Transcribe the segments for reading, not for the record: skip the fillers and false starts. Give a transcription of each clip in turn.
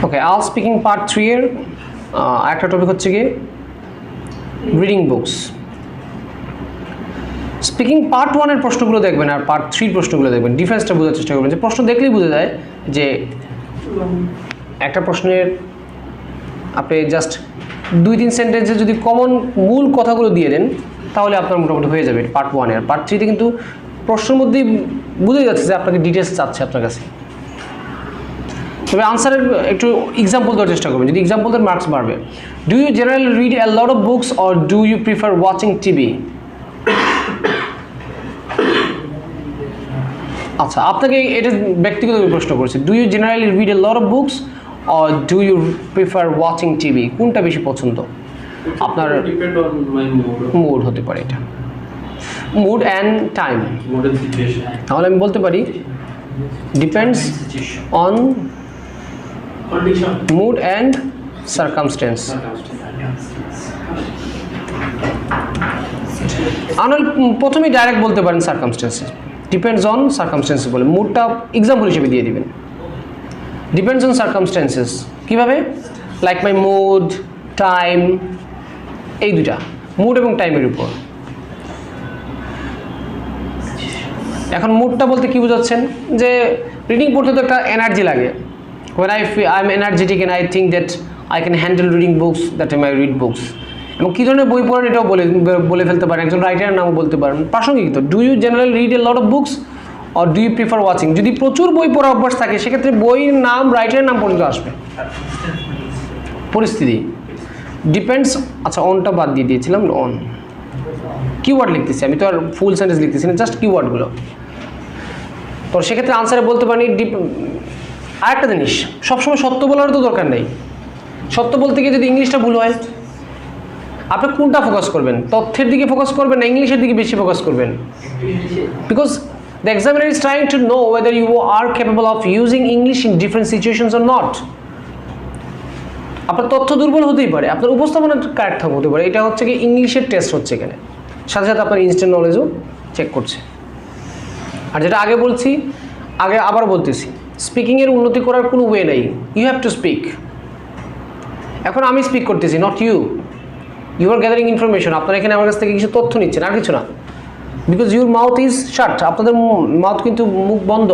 ওকে, আল speaking part 3 এর একটা topic হচ্ছে কি রিডিং বুকস। স্পিকিং পার্ট 1 এর প্রশ্নগুলো দেখবেন আর পার্ট 3 প্রশ্নগুলো দেখবেন, ডিফারেন্সটা বোঝার চেষ্টা করবেন। যে প্রশ্ন দেখলেই বোঝা যায় যে একটা প্রশ্নের আপনি জাস্ট 2-3 সেন্টেন্সে যদি কমন মূল কথাগুলো দিয়ে দেন তাহলে আপনার মোটামুটি হয়ে যাবে পার্ট 1 এর। পার্ট 3 তে কিন্তু প্রশ্নের মধ্যেই বোঝা যাচ্ছে যে আপনাকে ডিটেলস চাচ্ছে আপনার কাছে। তবে আনসারের একটু এক্সাম্পল দেওয়ার চেষ্টা করবেন, যদি এক্সাম্পল দেন মার্কস বাড়বে। Do you generally read a lot of books or do you prefer watching TV? আচ্ছা, আপনাকে এটা ব্যক্তিগত প্রশ্ন করছে, do you generally read a lot of books or do you prefer watching TV? কোনটা বেশি পছন্দ আপনার? ডিপেন্ড অন মাই মুড হতে পারে, এটা mood and time. Mood and situation. তাহলে আমি বলতে পারি depends on condition, mood and circumstance. আমরা প্রথমেই ডাইরেক্ট বলতে পারেন সার্কামস্টেন্সেস, ডিপেন্ডস অন সার্কামস্টেন্সেস বলে মুডটা এক্সাম্পল হিসেবে দিয়ে দিবেন। ডিপেন্ডস অন সার্কামস্টেন্সেস কীভাবে? লাইক মাই মুড, টাইম, এই দুটা, মুড এবং টাইমের উপর। এখন মুডটা বলতে কী বোঝাচ্ছেন? যে রিডিং পড়তে তো একটা এনার্জি লাগে। when I feel I'm energetic and I think that I can handle reading books, that time I read books. এবং কী ধরনের বই পড়েন এটাও বলে ফেলতে পারেন, একজন রাইটারের নামও বলতে পারেন। প্রাসঙ্গিক তো, do you generally read a lot of books or do you prefer watching? যদি প্রচুর বই পড়া অভ্যাস থাকে সেক্ষেত্রে বইয়ের নাম, রাইটারের নাম পর্যন্ত আসবে। পরিস্থিতি ডিপেন্ডস, আচ্ছা অনটা বাদ দিয়ে দিয়েছিলাম, অন কিওয়ার্ড লিখতেছি আমি, তো আর ফুল সেন্টেন্স লিখতেছি না, জাস্ট কিওয়ার্ডগুলো। তো সেক্ষেত্রে আনসারে বলতে পারি আরেকটা জিনিস, সবসময় সত্য বলার তো দরকার নেই। সত্য বলতে গিয়ে যদি ইংলিশটা ভুল হয়, আপনি কোনটা ফোকাস করবেন? তথ্যের দিকে ফোকাস করবেন না ইংলিশের দিকে বেশি ফোকাস করবেন? Because the examiner is trying to know whether you are capable of using English in different situations or not. আপনার তথ্য দুর্বল হতেই পারে, আপনার উপস্থাপনা কারেক্ট হতে পারে, এটা হচ্ছে কি ইংলিশের টেস্ট হচ্ছে এখানে, সাথে সাথে আপনার ইনস্ট্যান্ট নলেজও চেক করছে। আর যেটা আগে বলছি, আগে আবার বলতেছি, স্পিকিংয়ের উন্নতি করার কোনো ওয়ে নেই, ইউ হ্যাভ টু স্পিক। এখন আমি স্পিক করতেছি, not you. You are gathering information, আপনারা এখানে আমার কাছ থেকে কিছু তথ্য নিচ্ছেন, আর কিছু না। বিকজ ইউর মাউথ ইজ শাট, আপনাদের মাউথ কিন্তু মুখ বন্ধ।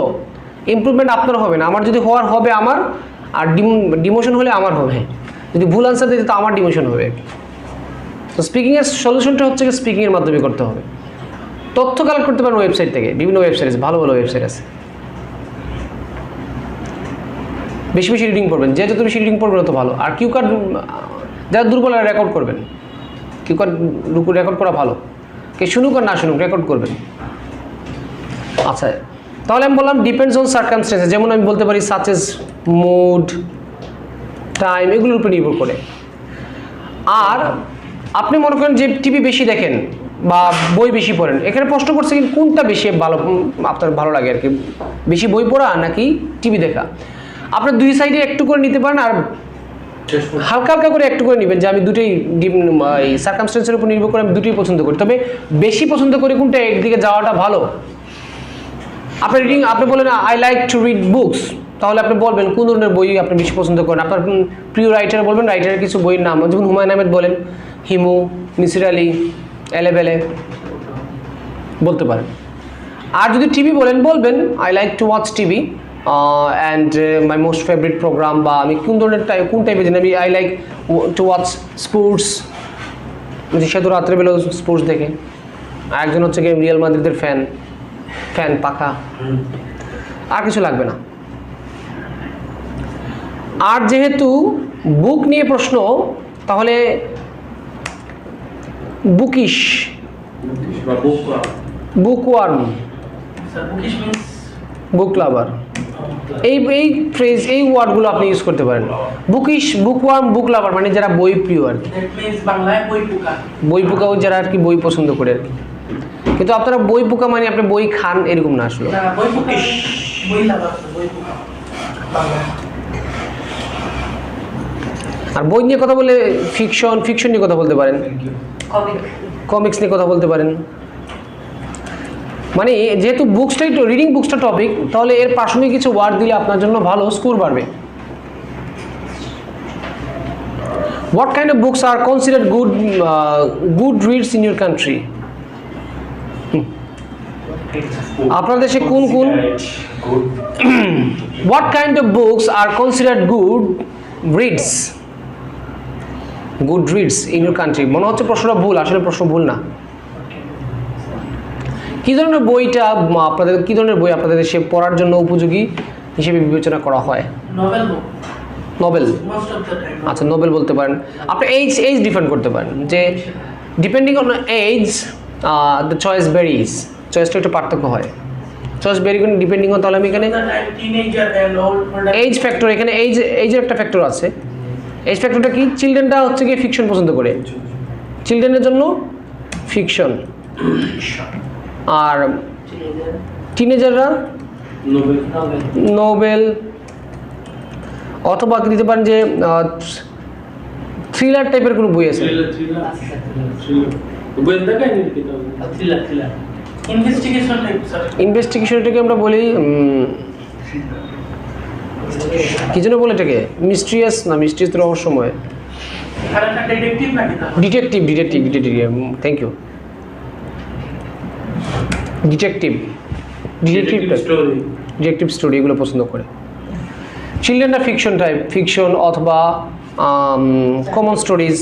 ইমপ্রুভমেন্ট আপনার হবে না, আমার যদি হওয়ার হবে আমার, আর ডিমোশন হলে আমার হবে। যদি ভুল আনসার দিতে তো আমার ডিমোশন হবে। তো স্পিকিংয়ের সলিউশনটা হচ্ছে কি স্পিকিংয়ের মাধ্যমে করতে হবে। তথ্য কালেক্ট করতে পারেন ওয়েবসাইট থেকে, বিভিন্ন ওয়েবসাইট আছে, ভালো ভালো ওয়েবসাইট আছে। বেশি বেশি রিডিং পড়বেন, যে যত বেশি রিডিং পড়বেন তত ভালো। আর কিউ কার্ড যারা দুর্বল রেকর্ড করবেন, কিউ কার্ড রেকর্ড করা ভালো, কে শুনুক আর না শুনুক রেকর্ড করবেন। আচ্ছা, তাহলে আমি বললাম ডিপেন্ডস অন সার্কামস্টেন্সেস, যেমন আমি বলতে পারি সাচ এজ মুড, টাইম, এগুলোর উপর নির্ভর করে। আর আপনি মনে করেন যে টিভি বেশি দেখেন বা বই বেশি পড়েন, এখানে প্রশ্ন করছে কি কোনটা বেশি ভালো আপনার ভালো লাগে আর কি, বেশি বই পড়া নাকি টিভি দেখা? আপনার দুই সাইডে একটু করে নিতে পারেন, আর হালকা হালকা করে একটু করে নেবেন যে আমি দুটোই সার্কামস্টেন্সের উপর নির্ভর করে আমি দুটোই পছন্দ করি। তবে বেশি পছন্দ করি কোনটা, একদিকে যাওয়াটা ভালো। আপনার রিডিং, আপনি বলেন I like to read books, তাহলে আপনি বলবেন কোন ধরনের বই আপনি বেশি পছন্দ করেন। আপনার প্রিয় রাইটার বলবেন, রাইটারের কিছু বইয়ের নাম, যেমন হুমায়ুন আহমেদ বলেন, হিমু, মিসির আলী, এলেবেলে বলতে পারেন। আর যদি টিভি বলেন, বলবেন I like to watch TV and my most favourite programme, বা আমি কোন ধরনের কোন টাইপের জানি, আমি I like to watch sports, সে তো রাত্রেবেলা স্পোর্টস দেখে। একজন হচ্ছে কি রিয়াল মাদ্রিদের ফ্যান পাখা, আর কিছু লাগবে না। আর যেহেতু বুক নিয়ে প্রশ্ন, তাহলে বুকিশ, বুকওয়ার্ম, বুক লাভার, এই ফ্রেজ, এই ওয়ার্ডগুলো আপনি ইউজ করতে পারেন। বুকিশ, বুকওয়ার্ম, বুক লাভার মানে যারা বই প্রিয় আর কি, বই পোকা, যারা আর কি বই পছন্দ করে আর কি। কিন্তু আপনারা বই পোকা মানে আপনি বই খান এরকম না আসলে। আর বই নিয়ে কথা বলে ফিকশন নিয়ে কথা বলতে পারেন, কমিক্স নিয়ে কথা বলতে পারেন। মানে যেহেতু বুকসটাই রিডিং বুকসটা টপিক, তাহলে এর প্রাসঙ্গিক কিছু ওয়ার্ড দিলে আপনার জন্য ভালো স্কোর বাড়বে। What kind of books are considered good reads in your country? আপনার দেশে কোন কোন What kind of books are considered good reads? Good reads in your country. মনে হচ্ছে প্রশ্নটা ভুল, আসলে প্রশ্ন ভুল না। কি ধরনের বইটা আপনাদের, কি ধরনের বই আপনাদের দেশে পড়ার জন্য উপযোগী হিসেবে বিবেচনা করা হয়? novel book novel. most of the time আচ্ছা, নোবেল বলতে পারেন। আপনি এইজ ডিফারেন্ট করতে পারেন যে depending on age the choice varies, চয়েসটা একটু পার্থক্য হয়। চয়েস ভ্যারি করে ডিপেন্ডিং অন, তাহলে আমি এখানে the time teenager and old age factor, এখানে এইজের একটা ফ্যাক্টর আছে। এইজ ফ্যাক্টরটা কি? চিলড্রেনটা হচ্ছে কি ফিকশন পছন্দ করে, চিলড্রেনের জন্য ফিকশন, আর টিনেজাররা novel নোবেল, অথবা দিতে পারেন যে থ্রিলার টাইপের কোনো বই আছে। গোয়েন্দা কাহিনী কিতাব thriller investigation type sir ইনভেস্টিগেশনটাকে আমরা বলি কি যেন বলে এটাকে, মিস্ট্রিয়াস না, মিস্ট্রিয়াস তো রহস্যময়, আর একটা detective না কিতাব detective, thank you, detective story detective story এগুলো পছন্দ করে। চিলড্রেনরা ফিকশন টাইপ, ফিকশন অথবা কমন স্টোরিজ।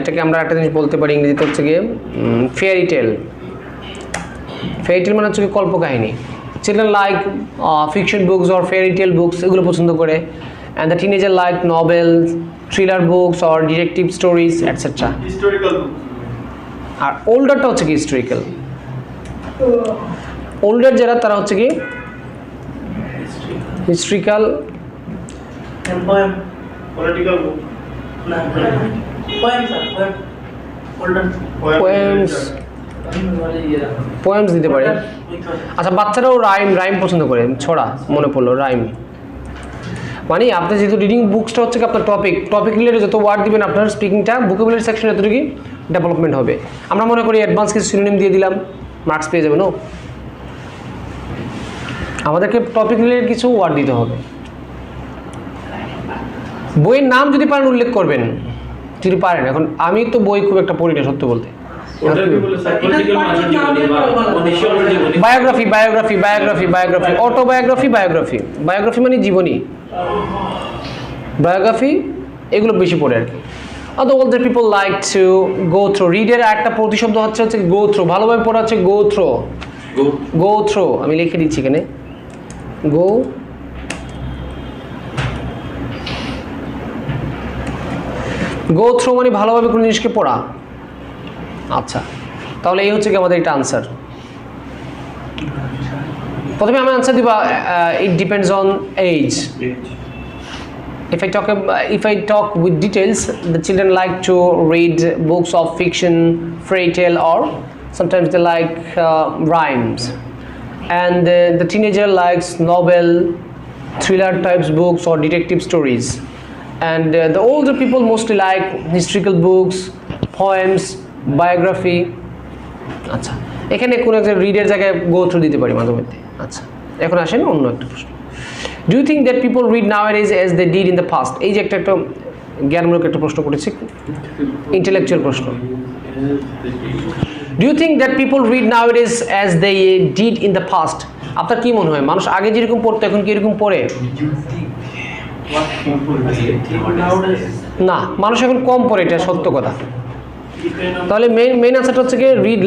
এটাকে আমরা একটা জিনিস বলতে পারি ইংরেজিতে হচ্ছে গিয়ে ফেয়ারি টেল। ফেয়ারি টেল মানে হচ্ছে কি কল্পকাহিনী। Children like fiction books or fairy tale books, এগুলো পছন্দ করে। And the teenager like novel, thriller books or detective stories etcetera. historical book আর ওল্ডারটা হচ্ছে কি হিস্ট্রিক্যাল। ওল্ডার যারা তারা হচ্ছে কি historical. and poem political book না poem sir poem older poems দিতে পারে। আচ্ছা, বাচ্চারাও রাইম পছন্দ করে, ছড়া মনে পড়লো, রাইম মানে আপনি যেহেতু রিডিং বুকসটা হচ্ছে কি আপনার টপিক রিলেটেড যত ওয়ার্ড দিবেন আপনার স্পিকিংটা ভোকাবুলারি সেকশনে এতটুকু ডেভেলপমেন্ট হবে। আমরা মনে করি অ্যাডভান্স কিছু সিনোনিম দিয়ে দিলাম, মার্কস পেয়ে যাবেন। ও আমাদেরকে টপিক রিলেটেড কিছু ওয়ার্ড দিতে হবে। বইয়ের নাম যদি পারেন উল্লেখ করবেন, যদি পারেন। এখন আমি তো বই খুব একটা পড়ি না সত্য বলতে। ওটা কি বলে স্যার পলিটিক্যাল মানব জীবনী বা মনীষীর জীবনী বায়োগ্রাফি, অটোবায়োগ্রাফি, বায়োগ্রাফি মানে জীবনী, বায়োগ্রাফি এগুলো বেশি পড়ে আর কি। অত বলতে people like to go through, রিডের একটা প্রতিশব্দ হচ্ছে গো থ্রো, ভালোভাবে পড়া হচ্ছে গো থ্রো। আমি লিখে দিচ্ছি এখানে গো থ্রো মানে ভালোভাবে কোনো জিনিসকে পড়া। আচ্ছা, তাহলে এই হচ্ছে কি আমাদের এটা আনসার। প্রথমে আমি আনসার দিবা it depends on age. If I talk with details, the children like to read books of fiction, fairy tale, or sometimes they like rhymes. And the teenager likes novel, thriller types books or detective stories. And the older people mostly like historical books, poems, biography. আচ্ছা, এখানে কোন একটা রিডের জায়গায় go through দিতে পারি মাঝে মধ্যে। আচ্ছা, এখন আসেন অন্য একটা প্রশ্ন। Do you think that people read nowadays as they did in the past? এই যে একটা জ্ঞানমূলক একটা প্রশ্ন করেছি, ইন্টেলেকচুয়াল প্রশ্ন। Do you think that people read nowadays as they did in the past? আপনার কি মনে হয় মানুষ আগে যেরকম পড়তো এখন কি এরকম পড়ে? না, মানুষ এখন কম পড়ে, এটা সত্য কথা। তাহলে মেইন আনসারটা হচ্ছে কি রিড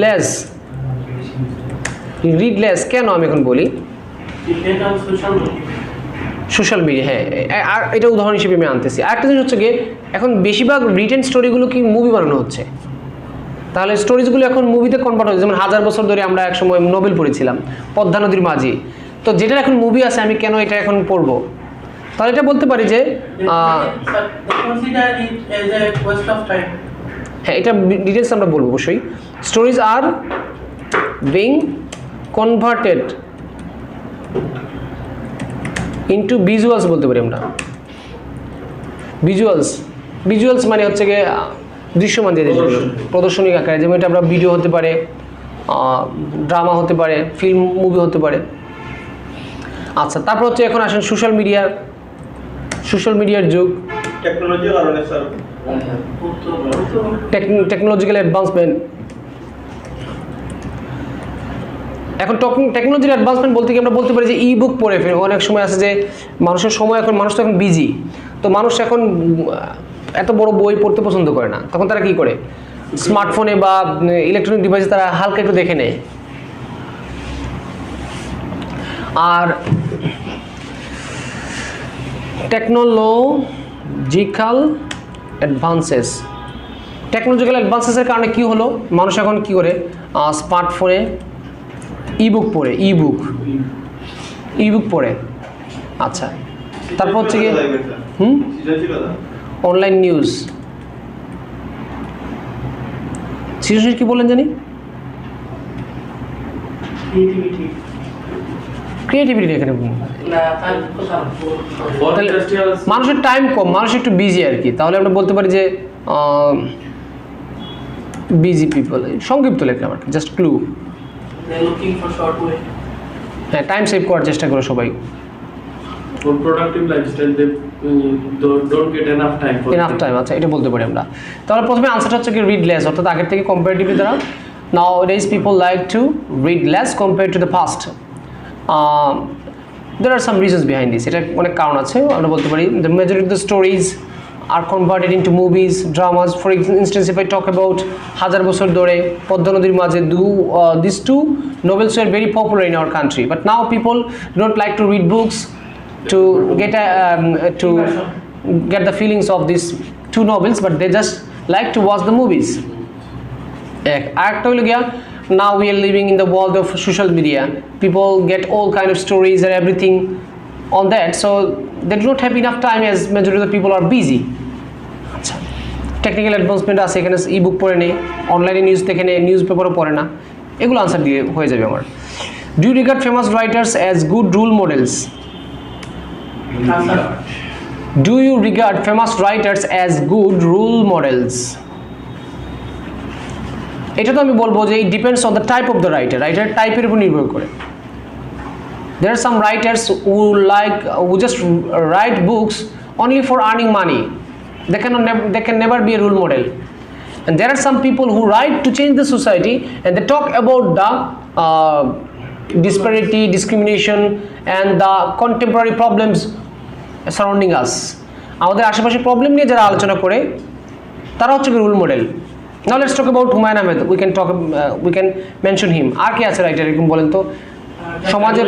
লেস। কেন আমি এখন বলি সোশ্যাল মিডিয়া, হ্যাঁ, আর এটা উদাহরণ হিসেবে আমি আনতেছি। আরেকটা জিনিস হচ্ছে গিয়ে এখন বেশিরভাগ রিটেন স্টোরিগুলো কি মুভি বানানো হচ্ছে, তাহলে স্টোরিজগুলো এখন মুভিতে কনভার্ট হচ্ছে। যেমন 1000 বছর ধরে আমরা একসময় নোবেল পড়েছিলাম, পদ্মা নদীর মাঝি, তো যেটা এখন মুভি আছে আমি কেন এটা এখন পড়বো? তাহলে এটা বলতে পারি যে হ্যাঁ, এটা ডিটেলস আমরা বলবো অবশ্যই। Stories are being converted into visuals বলতে পারি আমরা। ভিজুয়ালস মানে হচ্ছে গিয়ে দৃশ্যমান যে জিনিসগুলো প্রদর্শনিক আকারে, যেমন এটা আমরা ভিডিও হতে পারে, ড্রামা হতে পারে, ফিল্ম মুভি হতে পারে। আচ্ছা, তারপর হচ্ছে এখন আসেন সোশ্যাল মিডিয়ার সোশ্যাল মিডিয়ার যুগ, টেকনোলজির কারণে স্যার টেকনোলজিক্যাল অ্যাডভান্সমেন্ট। এখন টেকনোলজির অ্যাডভান্সমেন্ট বলতে কি আমরা বলতে পারি যে ই বুক পড়ে ফেলে। অনেক সময় আছে যে মানুষের সময়, এখন মানুষ তো এখন বিজি, তো মানুষ এখন এত বড় বই পড়তে পছন্দ করে না, তখন তারা কি করে স্মার্টফোনে বা ইলেকট্রনিক ডিভাইসে তারা হালকা একটু দেখে নেয়। আর টেকনোলজিক্যাল অ্যাডভান্সেসের কারণে কি হলো, মানুষ এখন কি করে স্মার্টফোনে ইবুক পড়ে। আচ্ছা, তারপর হচ্ছে কি অনলাইন নিউজ। সৃজনশীল কি বললেন জানি, ক্রিয়েটিভিটি এখানে মানুষের টাইম কম, মানুষ একটু বিজি আর কি, তাহলে আমরা বলতে পারি যে বিজি পিপল, সংক্ষিপ্ত লেখা আমার জাস্ট ক্লু। হ্যাঁ, টাইম সেভ করার চেষ্টা করে সবাই। productive lifestyle, they don't get enough time for আচ্ছা, এটা বলতে পারি আমরা। তাহলে প্রথমে আনসারটা হচ্ছে কি রিড লেস, অর্থাৎ আগের থেকে কম্পারেটিভলি তারা nowadays people like to read less compared to the past. There are some reasons behind this. এটা অনেক কারণ আছে, আমরা বলতে পারি the majority of the stories are converted into movies, dramas. For instance, if I talk about হাজার বছর ধরে পদ্মা নদীর মাঝে these two novels were very popular in our country, but now people don't like to read books to get the feelings of these two novels, but they just like to watch the movies. Now we are living in the world of social media. People get all kind of stories and everything on that, so they do not have enough time as majority of the people are busy. আচ্ছা, technical advancement আছে, এখানে ই বুক পড়ে নেই, অনলাইনে news দেখে নেই, news পেপারও পড়ে না, এগুলো আনসার দিয়ে হয়ে যাবে আমার। Do you regard famous writers as good rule models? Do you regard famous writers as good role models? এটা তো আমি বলবো যে it depends on the type of the writer, writer টাইপের উপর নির্ভর করে। There are some writers who just write books only for earning money. They can never be a role model. And there are some people who write to change the society, and they talk about the disparity, discrimination and the contemporary problems surrounding us. আমাদের আশেপাশে problem নিয়ে যারা আলোচনা করে তারা হচ্ছে role model. Now let's talk about Humayun Ahmed. We can mention him. আর কি আছে রাইটার এরকম বলেন তো সমাজের?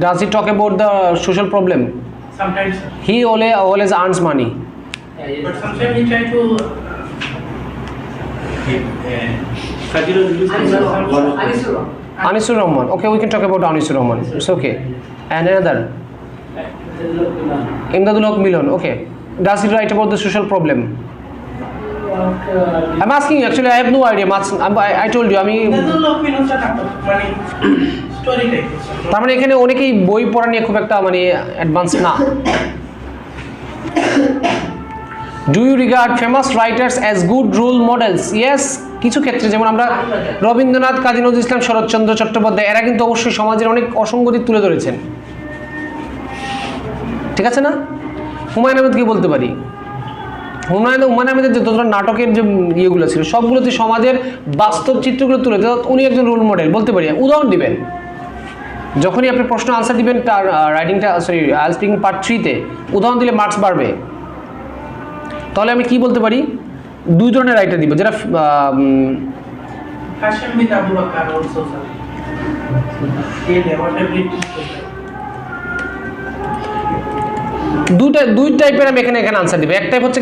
Does he talk about the social problem? Sometimes. He always earns money. But sometimes he try to Anisur Rahman. Okay, we can talk about Anisur Rahman. It's okay. And another Imdadul Haq Milon. Okay. Does he write about the social problem? I'm asking you, actually I have no idea. I told you, তার মানে এখানে অনেকেই বই পড়া নিয়ে খুব একটা মানে অ্যাডভান্স না। Do you regard famous writers as good role models? Yes, কিছু ক্ষেত্রে, যেমন আমরা রবীন্দ্রনাথ, কাজী নজরুল ইসলাম, শরৎচন্দ্র চট্টোপাধ্যায়, এরা কিন্তু অবশ্যই সমাজের অনেক অসঙ্গতি তুলে ধরেছেন, ঠিক আছে না? হুমায়ুন আহমেদকে বলতে পারি, হুমায়ুন আহমেদের যে যতটা নাটকের যে ইয়েগুলো ছিল সবগুলোতে সমাজের বাস্তব চিত্রগুলো তুলে ধরে, উনি একজন রোল মডেল বলতে পারি। উদাহরণ দিবেন, যখনই আপনি প্রশ্ন আনসার দিবেন তার রাইটিংটা, আইএলটিএস স্পিকিং পার্ট 3-তে উদাহরণ দিলে মার্কস বাড়বে। তাহলে আমি কি বলতে পারি? দুই ধরনের রাইটার দিব, যেটা দুই টাইপের আমি এখানে আনসার দিব। এক টাইপ হচ্ছে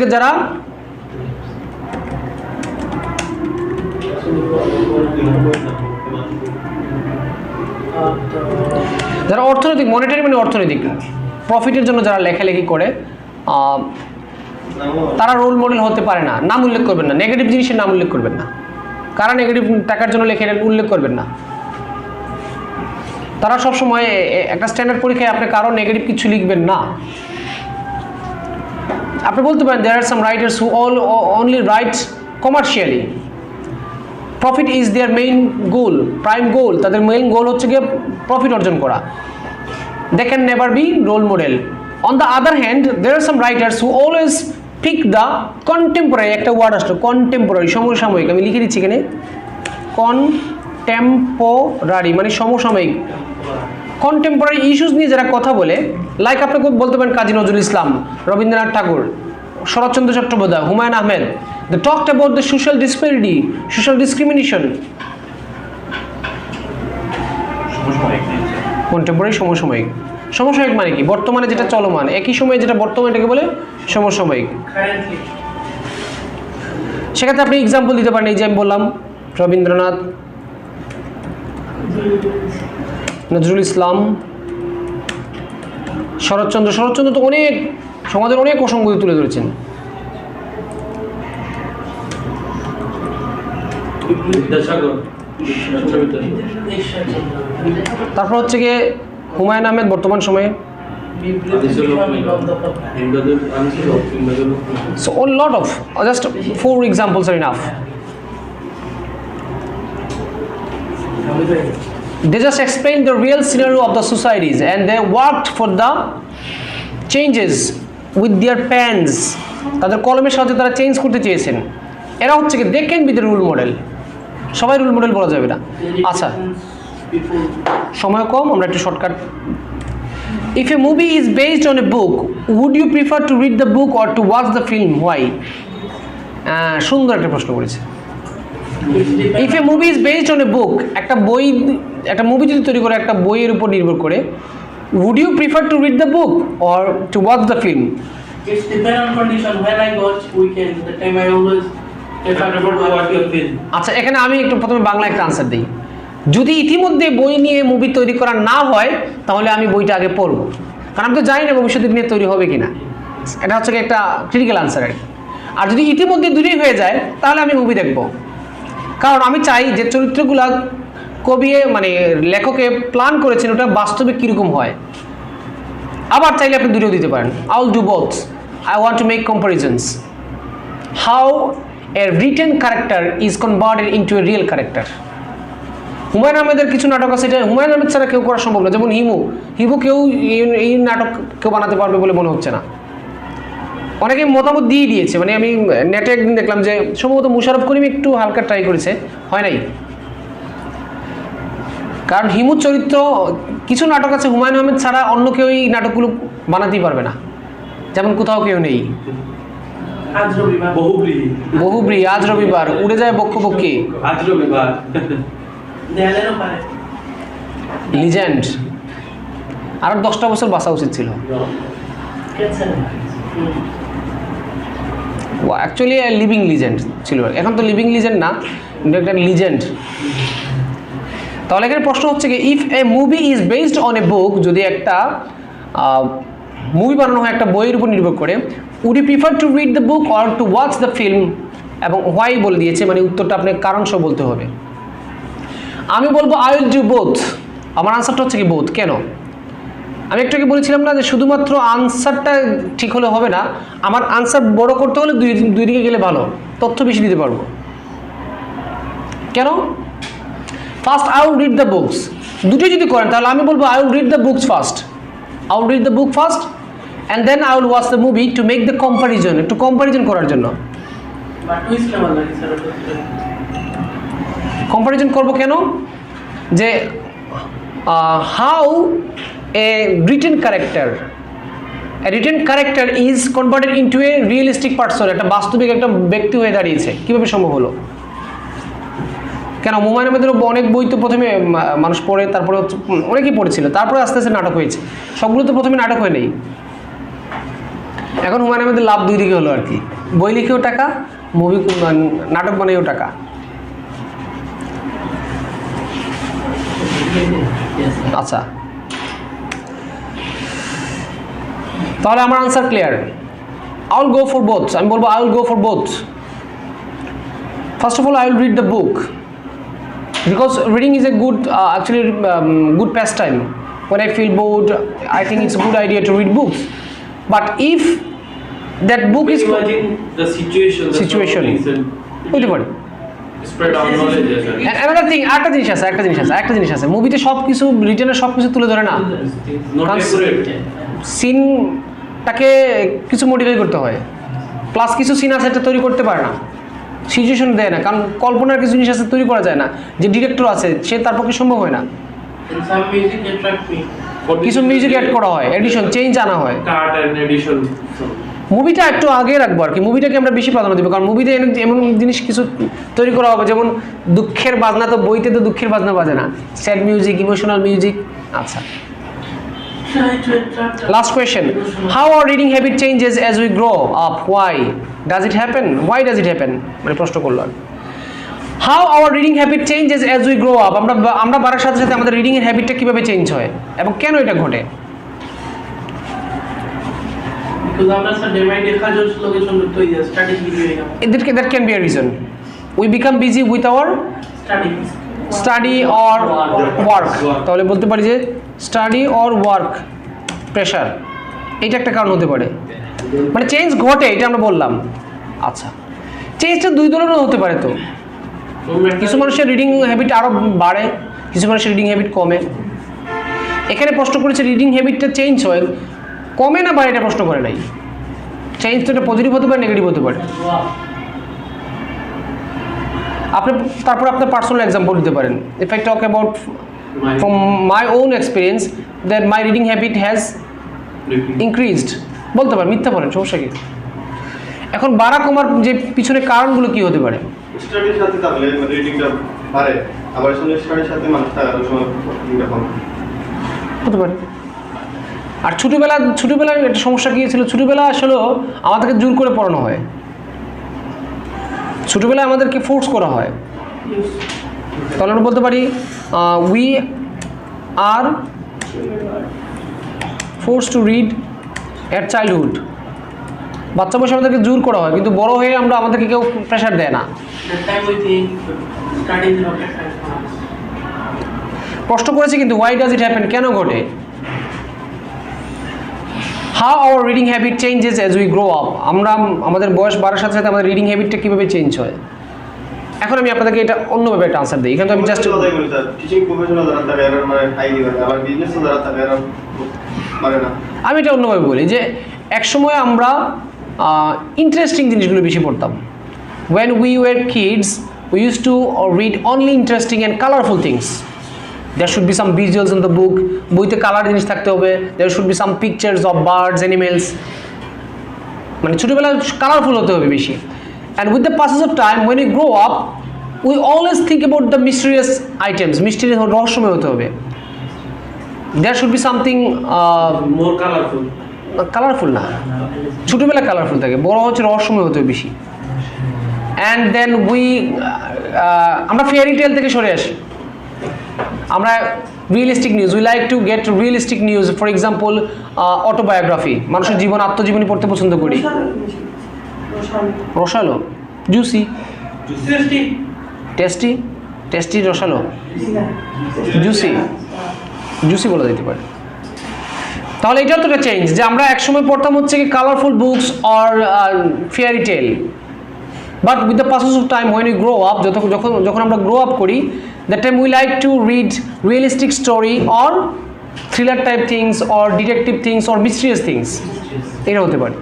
যারা অর্থনৈতিক, মনিটারি মানে অর্থনৈতিক প্রফিটের জন্য যারা লেখালেখি করে, তারা রোল মডেল হতে পারে না। নাম উল্লেখ করবেন না, নেগেটিভ জিনিসের নাম উল্লেখ করবেন না, কারা নেগেটিভ টাকার জন্য লেখে উল্লেখ করবেন না। তারা সবসময় একটা স্ট্যান্ডার্ড পরীক্ষায় আপনি কারো নেগেটিভ কিছু লিখবেন না। আপনি বলতে পারেন there are some writers who only write commercially. Profit is their main goal, prime goal. তাদের মেইন গোল হচ্ছে গিয়ে প্রফিট অর্জন করা। They can never be role model. On the other hand, there are some writers who always pick the contemporary, একটা word আসলো contemporary, সমসাময়িক, আমি লিখে দিচ্ছি এখানে contemporary মানে সমসাময়িক, contemporary issues নিয়ে যারা কথা বলে, লাইক আপনাকে বলতে পারেন কাজী নজরুল ইসলাম, রবীন্দ্রনাথ ঠাকুর, Saratchandra Chattopadhyay, Humayun Ahmed. They talked about the social disparity, social discrimination. Contemporary সমসাময়িক. সমসাময়িক মানে কি? বর্তমানে যেটা চলমান, একই সময়ে যেটা বর্তমানে এটাকে বলে সমসাময়িক. কারেন্টলি সেক্ষেত্রে আপনি এক্সাম্পল দিতে পারেন, এই যে আমি বললাম রবীন্দ্রনাথ, নজরুল ইসলাম, শরৎচন্দ্র তো অনেক সমাজের অনেক অসঙ্গতি তুলে ধরেছেন. তারপর হচ্ছে গিয়ে হুমায়ুন আহমেদ বর্তমান সময়ে. So a lot of just 4 examples are enough. They just explained the real scenario of the societies and they worked for the changes with their pens. তাদের কলমের সাহায্যে তারা চেঞ্জ করতে চেয়েছেন. এরা হচ্ছে কি they can be the role model. সবাই রোল মডেল বলা যাবে না. আচ্ছা, সময় কম, আমরা একটু shortcut. If a movie is based on a book, would you prefer to read the book or to watch the film? Why? সুন্দর একটা প্রশ্ন করেছে. If a movie is based on a book, একটা মুভি যদি তৈরি করে একটা বইয়ের উপর নির্ভর করে, would you prefer to read the book or to watch the film? It's depend on condition. When I watch weekend, the time I always prefer to watch your film. আচ্ছা, এখানে আমি একটু প্রথমে বাংলা একটা আনসার দিই. যদি ইতিমধ্যে বই নিয়ে মুভি তৈরি করা না হয় তাহলে আমি বইটা আগে পড়ব, কারণ আমি তো জানি না ভবিষ্যতে নিয়ে তৈরি হবে কিনা. এটা হচ্ছে একটা ক্রিটিক্যাল আনসার. আর যদি ইতিমধ্যে দূরেই হয়ে যায় তাহলে আমি মুভি দেখব, কারণ আমি চাই যে চরিত্রগুলো কবি মানে লেখকে প্ল্যান করেছেন ওটা বাস্তবে কীরকম হয়. আবার চাইলে আপনি দুটোও দিতে পারেন. I will do both. I want to make comparisons how a written character is converted into A real character. Humayun আহমেদের কিছু নাটক আছে, এটা হুমায়ুন আহমেদ ছাড়া কেউ করা সম্ভব না. যেমন হিমু কেউ এই নাটক কেউ বানাতে পারবে বলে মনে হচ্ছে না. অনেকে মতামত দিয়ে দিয়েছে, মানে আমি নেটে একদিন দেখলাম যে সম্ভবত মুশারফ করিম একটু হালকা ট্রাই করেছে, হয় নাই. কারণ হিমুর চরিত্র কিছু নাটক আছে হুমায়ুন আহমেদ ছাড়া অন্য কেউ এই নাটকগুলো বানাতেই পারবে না. যেমন কোথাও কেউ নেই, বহুব্রী, আজ রবিবার, উড়ে যায় বক্ষপক্ষী, আজ রবিবার, লিজেন্ড, আর 10টা বছর বাঁচা উচিত ছিল. অ্যাকচুয়ালি লিভিং লিজেন্ড ছিল, এখন তো লিভিং লিজেন্ড না, একটা লিজেন্ড. তাহলে এখানে প্রশ্ন হচ্ছে কি, if a movie is based on a book, যদি একটা মুভি বানানো হয় একটা বইয়ের উপর নির্ভর করে, would you prefer to read the book or to watch the film? এবং হোয়াই বলে দিয়েছে, মানে উত্তরটা আপনাকে কারণ সহ বলতে হবে. আমি বলবো আই উইল ডু বোথ. আমার আনসারটা হচ্ছে কি বোথ. কেন? আমি একটু আগে বলেছিলাম না যে শুধুমাত্র আনসারটা ঠিক হলে হবে না, আমার আনসার বড় করতে হলে দুই দিকে গেলে ভালো, তথ্য বেশি দিতে পারবো. কেন? First I will read the books, দুটোই যদি করেন তাহলে আমি বলবো I will read the books first. I will read the book first and then I will watch the movie to make the comparison, একটু কম্প্যারিজন করার জন্য. কম্প্যারিজন করবো কেন? যে how a written character is converted into a realistic person, একটা বাস্তবিক একটা ব্যক্তি হয়ে দাঁড়িয়েছে, কীভাবে সম্ভব হলো? কেন হুমায়ুন আহমেদের অনেক বই তো প্রথমে মানুষ পড়ে, তারপরে অনেকেই পড়েছিল, তারপরে আস্তে আস্তে নাটক হয়েছে. সবগুলো তো প্রথমে নাটক হয় নেই. এখন হুমায়ুন আহমেদের লাভ দুই দিকে হলো আর কি, বই লিখেও টাকা, মুভি নাটক বানিয়েও টাকা. আচ্ছা, তাহলে আমার answer clear. I will go for both. আমি বলবো I will go for both. First of all I will read the book because reading is a good good pastime. When I feel bored, I think it's a good idea to read books. But if that book is imagine the situation হতে পারে. spread our knowledge as well. And another thing, একটা জিনিস আছে মুভিতে সব কিছু রিটেনের সব কিছু তুলে ধরে না. Not accurate. সিন তাকে কিছু মডিফাই করতে হয়, প্লাস কিছু সিন আছে এটা তৈরি করতে পারে না, সিচুয়েশন দেয় না, কারণ কল্পনার কিছু জিনিস আছে তৈরি করা যায় না, যে ডিরেক্টর আছে সে তার পক্ষে সম্ভব হয় না। And some music attract me. কিছু মিউজিক অ্যাড করা হয়, এডিশন চেঞ্জ আনা হয়। Cut and edition. মুভিটা একটু আগে রাখবো আর কি, মুভিটাকে আমরা বেশি প্রাধান্য দেবো, কারণ মুভিতে এমন জিনিস কিছু তৈরি করা হবে, যেমন দুঃখের বাজনা, তো বইতে তো দুঃখের বাজনা বাজে না, স্যাড মিউজিক, ইমোশনাল মিউজিক। আচ্ছা, Try to attract. Last question, how are reading habit changes as we grow up, why does it happen, why does it happen, মানে প্রশ্ন করলো আর how our reading habit changes as we grow up, আমরা বাড়ার সাথে সাথে আমাদের reading এর হ্যাবিটটা কীভাবে চেঞ্জ হয় এবং কেন এটা ঘটে? Because আমরা স্যার ডে বাই ডে কাজের লোকেশন তো yeah study video That can be a reason. We become busy with our study or work. তাহলে বলতে পারি যে স্টাডি অর ওয়ার্ক প্রেশার, এটা একটা কারণ হতে পারে, মানে চেঞ্জ ঘটে, এটা আমরা বললাম। আচ্ছা, চেঞ্জটা দুই ধরনের হতে পারে, তো কিছু মানুষের রিডিং হ্যাবিট আরও বাড়ে, কিছু মানুষের রিডিং হ্যাবিট কমে। এখানে প্রশ্ন করেছে রিডিং হ্যাবিটটা চেঞ্জ হয়, কমে না বাড়ে, এটা প্রশ্ন করে নাই। চেঞ্জ তো এটা পজিটিভ হতে পারে, নেগেটিভ হতে পারে। আপনি তারপর আপনার পার্সোনাল এক্সাম্পল দিতে পারেন। If I talk about from my own experience that my reading habit has increased, বলতে পারেন, মিথ্যা বলেন, সমস্যা কি? এখন বাড়া কমার যে পিছনে কারণগুলো কি হতে পারে? স্টাডির সাথে থাকলে রিডিংটা বাড়ে, আবার স্টাডির সাথে মানুষ থাকার সময় রিডিংটা কম হতে পারে। আর ছোটোবেলার একটা সমস্যা কী ছিল, ছোটোবেলা আসলে আমাদেরকে জোর করে পড়ানো হয়, ছোটোবেলায় আমাদেরকে ফোর্স করা হয়। তাহলে আমরা বলতে পারি we are force to read at childhood. বাচ্চা বয়সে আমাদেরকে জোর করা হয়, কিন্তু বড় হয়ে আমাদেরকে কেউ প্রেশার দেয় না। প্রশ্ন করেছে কিন্তু হোয়াই ডাজ ইট হ্যাপেন, কেন ঘটে? How our reading habit changes as we grow up, আমাদের বয়স বাড়ার সাথে সাথে আমাদের রিডিং হ্যাবিটটা কীভাবে চেঞ্জ হয়। এখন আমি আপনাদেরকে এটা অন্যভাবে একটা আনসার দিই। এখানে তো আমি জাস্ট টিচিং প্রফেশনাল যারা থাকে এরা মানে হাই দিবেন, আবার বিজনেস যারা থাকে এরা মানে না। আমি এটা অন্যভাবে বলি যে একসময় আমরা ইন্টারেস্টিং জিনিসগুলো বেশি পড়তাম। When we were kids, we used to read only interesting and colorful things. There should be some visuals in the book. বইতে কালার জিনিস থাকতে হবে। There should be some pictures of birds, animals. মানে ছোটবেলায় colourful হতে হবে বেশি। And with the passage of time, when we grow up, we always think about the mysterious items. Mysterious রহস্যময় হতে হবে। There should be something more colorful. Colourful না, ছোটোবেলা কালারফুল থাকে, বড় হচ্ছে রহস্যময় হতে বেশি। অ্যান্ড দেন আমরা ফেয়ারি টেল থেকে সরে আসি, আমরা realistic news, we like to get realistic news. For example autobiography, মানুষের জীবন, আত্মজীবনী পড়তে পছন্দ করি। রসালো, জুসি, টেস্টি, টেস্টি রসালো, জুসি বলা যেতে পারে। তাহলে এটাও তো একটা চেঞ্জ, যে আমরা একসময় পড়তাম হচ্ছে কি colourful books or fairy tell, but with the passes of time when we grow up, যখন আমরা গ্রো আপ করি, that time we like to read realistic story or thriller type things or detective things or mysterious things. এটা হতে পারে।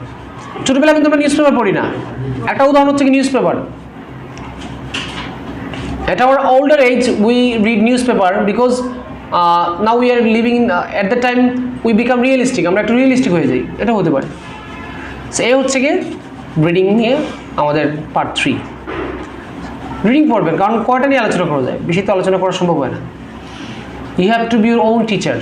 ছোটোবেলা কিন্তু আমরা news paper পড়ি না। একটা উদাহরণ হচ্ছে কি news paper. At our older age, we read newspaper because now we are living in, at the time we become realistic, আমরা একটু রিয়েলিস্টিক হয়ে যাই, এটা হতে পারে। সো এই হচ্ছে গিয়ে রিডিং নিয়ে আমাদের পার্ট 3। রিডিং পড়বেন, কারণ কয়টা নিয়ে আলোচনা করা যায়, বেশি তো আলোচনা করা সম্ভব হয় না। You have to be your own teacher.